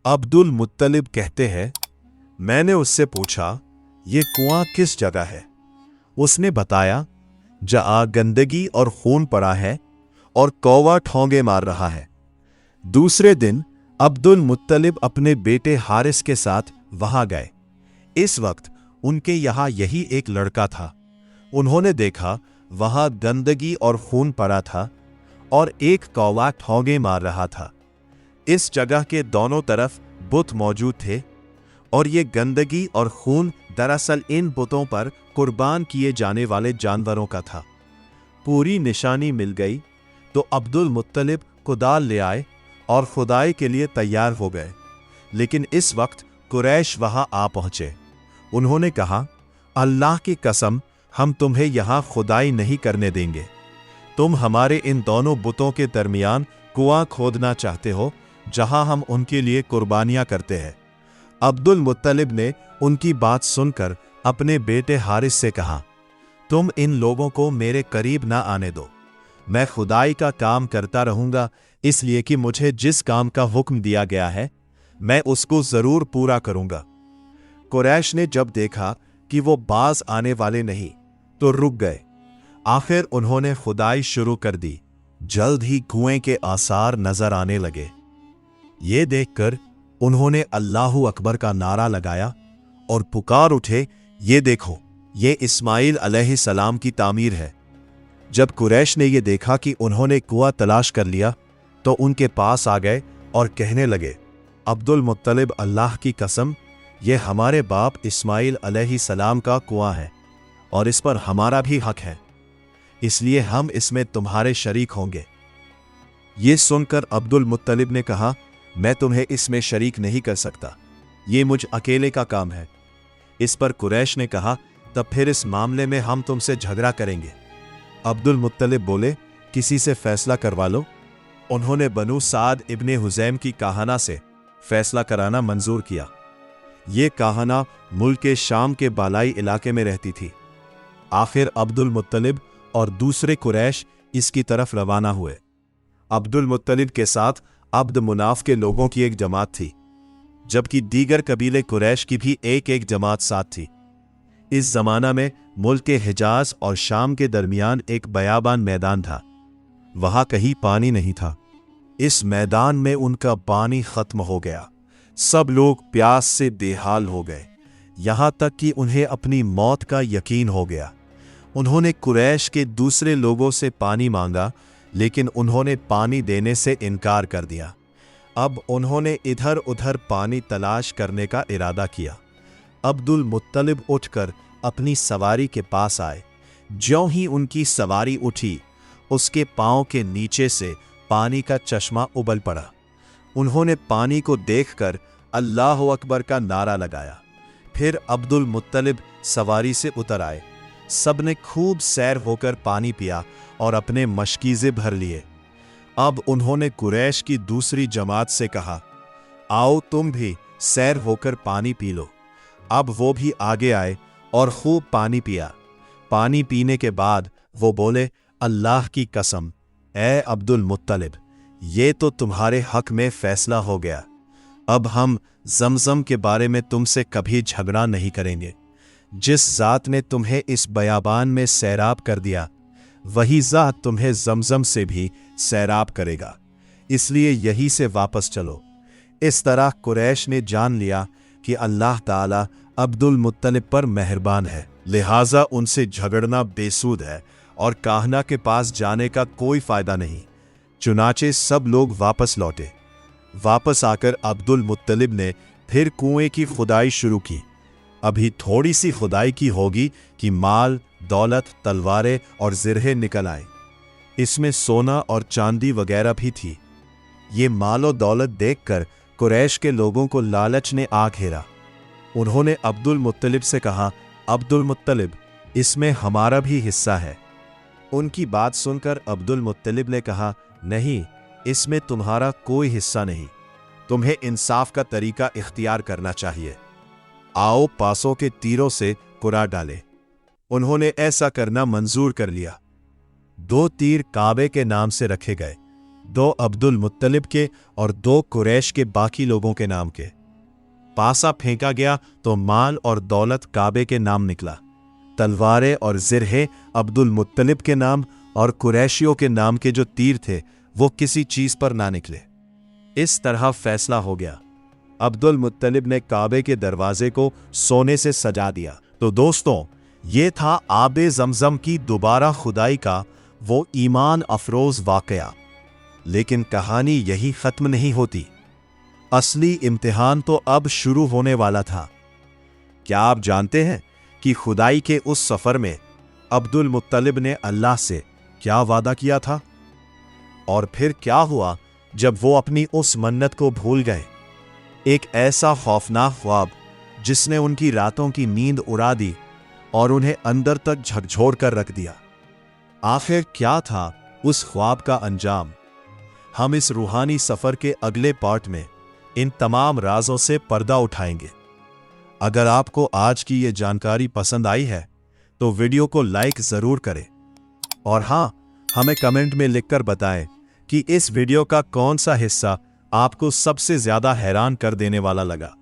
अब्दुल मुत्तलिब कहते हैं, मैंने उससे पूछा, ये कुआं किस जगह है? उसने बताया, जहां गंदगी और खून पड़ा है और कौवा ठोंगे मार रहा है। दूसरे दिन अब्दुल मुत्तलिब अपने बेटे हारिस के साथ वहां गए। इस वक्त उनके यहां यही एक लड़का था। उन्होंने देखा वहां गंदगी और खून पड़ा था और एक कौवा ठोंगे मार रहा था। इस जगह के दोनों तरफ बुत मौजूद थे और ये गंदगी और खून दरअसल इन बुतों पर कुर्बान किए जाने वाले जानवरों का था। पूरी निशानी मिल गई तो अब्दुल मुत्तलिब कुदाल ले आए और खुदाई के लिए तैयार हो गए। लेकिन इस वक्त कुरैश वहां आ पहुंचे। उन्होंने कहा, अल्लाह की कसम, हम तुम्हें यहां खुदाई नहीं करने देंगे। तुम हमारे इन दोनों बुतों के दरमियान कुआं खोदना चाहते हो जहां हम उनके लिए कुर्बानियां करते हैं। अब्दुल मुत्तलिब ने उनकी बात सुनकर अपने बेटे हारिस से कहा, तुम इन लोगों को मेरे करीब ना आने दो। मैं खुदाई का काम करता रहूंगा, इसलिए कि मुझे जिस काम का हुक्म दिया गया है मैं उसको जरूर पूरा करूंगा। कुरैश ने जब देखा कि वो बाज आने वाले नहीं तो रुक गए। आखिर उन्होंने खुदाई शुरू कर दी। जल्द ही कुएं के आसार नजर आने लगे। ये देखकर उन्होंने अल्लाहु अकबर का नारा लगाया और पुकार उठे, ये देखो, ये इस्माइल अलैहिस्सलाम की तामीर है। जब कुरैश ने ये देखा कि उन्होंने कुआं तलाश कर लिया तो उनके पास आ गए और कहने लगे, अब्दुल मुत्तलिब, अल्लाह की कसम, ये हमारे बाप इस्माइल अलैहिस्सलाम का कुआं है और इस पर हमारा भी हक है, इसलिए हम इसमें तुम्हारे शरीक होंगे। ये सुनकर अब्दुल मुत्तलिब ने कहा, मैं तुम्हें इसमें शरीक नहीं कर सकता, ये मुझ अकेले का काम है। इस पर कुरैश ने कहा, तब फिर इस मामले में हम तुमसे झगड़ा करेंगे। अब्दुल मुत्तलिब बोले, किसी से फैसला करवा लो। उन्होंने बनु साद इब्ने हुज़ैम की काहना से फैसला कराना मंजूर किया। ये काहना मुल्क के शाम के बालाई इलाके में रहती थी। आखिर अब्दुल मुत्तलिब और दूसरे कुरैश इसकी तरफ रवाना हुए। अब्दुल मुत्तलिब के साथ अब्द मुनाफ के लोगों की एक जमात थी, जबकि दीगर कबीले कुरैश की भी एक एक जमात साथ थी। इस जमाना में मुल्क के हिजाज और शाम के दरमियान एक बयाबान मैदान था। वहां कहीं पानी नहीं था। इस मैदान में उनका पानी खत्म हो गया। सब लोग प्यास से बेहाल हो गए, यहां तक कि उन्हें अपनी मौत का यकीन हो गया। उन्होंने कुरैश के दूसरे लोगों से पानी मांगा, लेकिन उन्होंने पानी देने से इनकार कर दिया। अब उन्होंने इधर उधर पानी तलाश करने का इरादा किया। अब्दुल मुत्तलिब उठकर अपनी सवारी के पास आए। ज्यों ही उनकी सवारी उठी, उसके पांव के नीचे से पानी का चश्मा उबल पड़ा। उन्होंने पानी को देखकर अल्लाह अकबर का नारा लगाया। फिर अब्दुल मुत्तलिब सवारी से उतर आए। सबने खूब सैर होकर पानी पिया और अपने मशकीज़े भर लिए। अब उन्होंने कुरैश की दूसरी जमात से कहा, आओ तुम भी सैर होकर पानी पी लो। अब वो भी आगे आए और खूब पानी पिया। पानी पीने के बाद वो बोले, अल्लाह की कसम, ए अब्दुल मुत्तलिब, ये तो तुम्हारे हक में फैसला हो गया। अब हम जमजम के बारे में तुमसे कभी झगड़ा नहीं करेंगे। जिस ज़ात ने तुम्हें इस बयाबान में सैराब कर दिया, वही ज़ात तुम्हें जमजम से भी सैराब करेगा, इसलिए यही से वापस चलो। इस तरह कुरैश ने जान लिया कि अल्लाह ताला अब्दुल मुत्तलिब पर मेहरबान है, लिहाजा उनसे झगड़ना बेसूद है और काहना के पास जाने का कोई फायदा नहीं। चुनाचे सब लोग वापस लौटे। वापस आकर अब्दुल मुत्तलिब ने फिर कुएं की खुदाई शुरू की। अभी थोड़ी सी खुदाई की होगी कि माल, दौलत, तलवारें और ज़िरहे निकल आए। इसमें सोना और चांदी वगैरह भी थी। ये मालो दौलत देखकर कुरैश के लोगों को लालच ने आ घेरा। उन्होंने अब्दुल मुत्तलिब से कहा, अब्दुल मुत्तलिब, इसमें हमारा भी हिस्सा है। उनकी बात सुनकर अब्दुल मुत्तलिब ने कहा, नहीं, इसमें तुम्हारा कोई हिस्सा नहीं। तुम्हें इंसाफ का तरीका इख्तियार करना चाहिए। आओ पासों के तीरों से कुरा डाले। उन्होंने ऐसा करना मंजूर कर लिया। 2 तीर काबे के नाम से रखे गए, 2 अब्दुल मुत्तलिब के और 2 कुरैश के बाकी लोगों के नाम के। पासा फेंका गया तो माल और दौलत काबे के नाम निकला। तलवारें और ज़िरहे अब्दुल मुत्तलिब के नाम और कुरैशियों के नाम के जो तीर थे वो किसी चीज पर ना निकले। इस तरह फैसला हो गया। अब्दुल मुत्तलिब ने काबे के दरवाजे को सोने से सजा दिया। तो दोस्तों, ये था आबे ज़मज़म की दोबारा खुदाई का वो ईमान अफरोज वाकया। लेकिन कहानी यही खत्म नहीं होती। असली इम्तिहान तो अब शुरू होने वाला था। क्या आप जानते हैं कि खुदाई के उस सफर में अब्दुल मुत्तलिब ने अल्लाह से क्या वादा किया था? और फिर क्या हुआ जब वो अपनी उस मन्नत को भूल गए? एक ऐसा खौफनाक ख्वाब जिसने उनकी रातों की नींद उड़ा दी और उन्हें अंदर तक झकझोर कर रख दिया। आखिर क्या था उस ख्वाब का अंजाम? हम इस रूहानी सफर के अगले पार्ट में इन तमाम राजों से पर्दा उठाएंगे। अगर आपको आज की ये जानकारी पसंद आई है तो वीडियो को लाइक जरूर करें और हाँ, हमें कमेंट में लिखकर बताएं कि इस वीडियो का कौन सा हिस्सा आपको सबसे ज्यादा हैरान कर देने वाला लगा।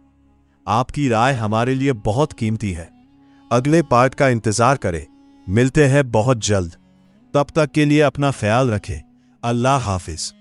आपकी राय हमारे लिए बहुत कीमती है। अगले पार्ट का इंतजार करें। मिलते हैं बहुत जल्द। तब तक के लिए अपना ख्याल रखें। अल्लाह हाफिज।